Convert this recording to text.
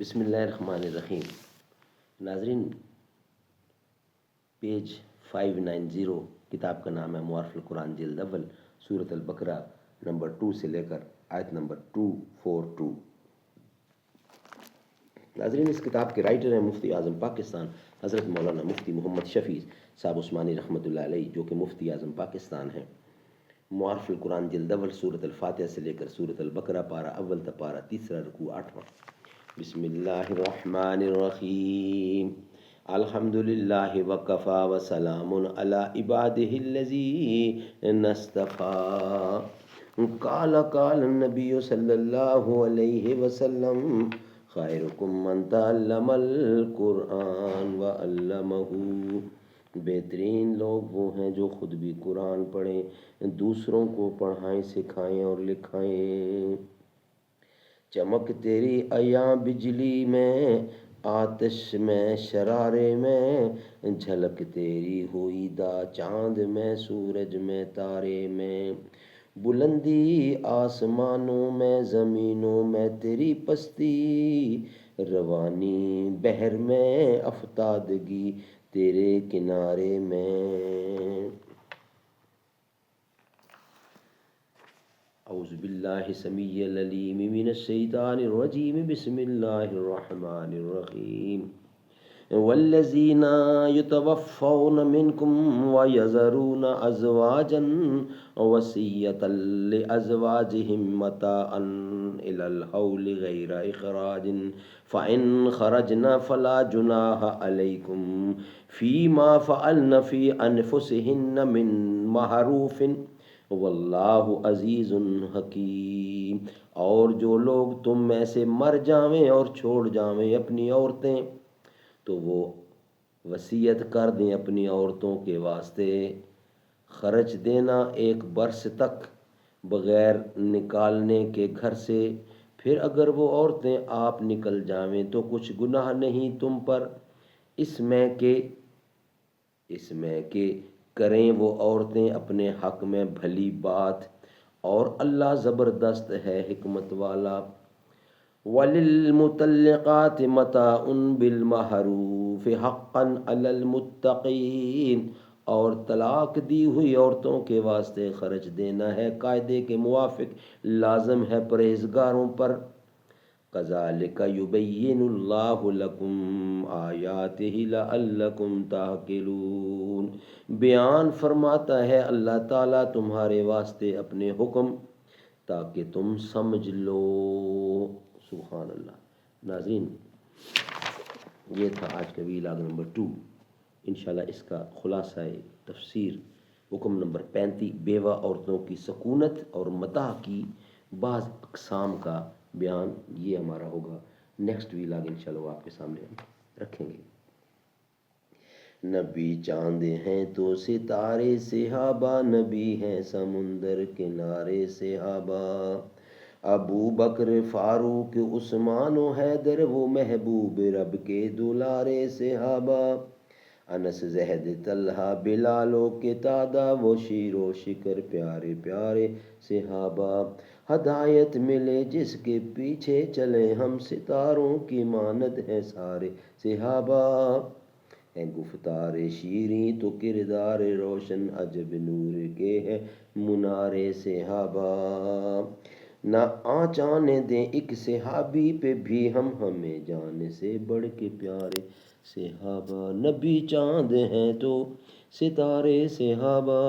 بسم اللہ الرحمن الرحیم۔ ناظرین، پیج 590 کتاب کا نام ہے معارف القرآن جلد اول، سورۃ البقرہ نمبر 2 سے لے کر آیت نمبر 242۔ ناظرین، اس کتاب کے رائٹر ہیں مفتی اعظم پاکستان حضرت مولانا مفتی محمد شفیع صاحب عثمانی رحمۃ اللہ علیہ، جو کہ مفتی اعظم پاکستان ہیں۔ معارف القرآن جلد اول، سورۃ الفاتحہ سے لے کر سورۃ البقرہ پارہ اول تا پارہ تیسرا، رکوع 8واں۔ بسم اللہ الرحمن الرحیم۔ الحمد للہ وکفی وسلام علی عبادہ الذین اصطفی۔ قال النبی صلی اللہ علیہ وسلم خیرکم من تعلم القرآن وعلمہ۔ بہترین لوگ وہ ہیں جو خود بھی قرآن پڑھیں، دوسروں کو پڑھائیں، سکھائیں اور لکھائیں۔ چمک تیری عیاں بجلی میں، آتش میں شرارے میں، جھلک تیری ہوئی دا چاند میں، سورج میں تارے میں۔ بلندی آسمانوں میں، زمینوں میں تیری پستی، روانی بحر میں، افتادگی تیرے کنارے میں۔ اعوذ باللہ سمیع العلیم من الشیطان الرجیم، بسم اللہ الرحمن الرحیم۔ والذین یتوفون منکم ویذرون ازواجا وصیۃ لازواجہم متاعا الی الحول غیر اخراج فإن خرجن فلا جناح علیکم فیما فعلن فی انفسہن من معروف واللہ عزیز حکیم۔ اور جو لوگ تم میں سے مر جاویں اور چھوڑ جاویں اپنی عورتیں، تو وہ وصیت کر دیں اپنی عورتوں کے واسطے خرچ دینا 1 برس تک بغیر نکالنے کے گھر سے۔ پھر اگر وہ عورتیں آپ نکل جاویں تو کچھ گناہ نہیں تم پر، اس میں کہ کریں وہ عورتیں اپنے حق میں بھلی بات، اور اللہ زبردست ہے حکمت والا۔ وَلِلْمُطَلِّقَاتِ مَتَاعٌ بِالْمَعْرُوفِ حَقًّا عَلَى الْمُتَّقِينَ، اور طلاق دی ہوئی عورتوں کے واسطے خرچ دینا ہے قاعدے کے موافق، لازم ہے پرہیزگاروں پر۔ كَذَلِكَ يُبَيِّنُ اللَّهُ لَكُمْ آيَاتِهِ لَعَلَّكُمْ تَعْقِلُونَ۔ بیان فرماتا ہے اللہ تعالیٰ تمہارے واسطے اپنے حکم تاکہ تم سمجھ لو۔ سبحان اللہ۔ ناظرین، یہ تھا آج کا ویلاگ نمبر 2۔ انشاءاللہ اس کا خلاصہ تفسیر حکم نمبر 35، بیوہ عورتوں کی سکونت اور متاع کی بعض اقسام کا بیان، یہ ہمارا ہوگا نیکسٹ ویلاگ، انشاءاللہ وہ آپ کے سامنے ہم رکھیں گے۔ نبی چاند ہیں تو ستارے صحابہ، نبی ہیں سمندر کنارے صحابہ۔ ابو بکر فاروق عثمان و حیدر، وہ محبوب رب کے دلارے صحابہ۔ انس زید طلحہ بلال و قتادہ، وہ شیر و شکر پیارے پیارے صحابہ۔ ہدایت ملے جس کے پیچھے چلے ہم، ستاروں کی مانند ہیں سارے صحابہ۔ ہیں گفتار شیریں تو کردار روشن، عجب نور کے ہیں منارے صحابہ۔ نہ آنچ آنے دیں ایک صحابی پہ بھی ہم، ہمیں جان سے بڑھ کے پیارے صحابہ۔ نبی چاند ہیں تو ستارے صحابہ۔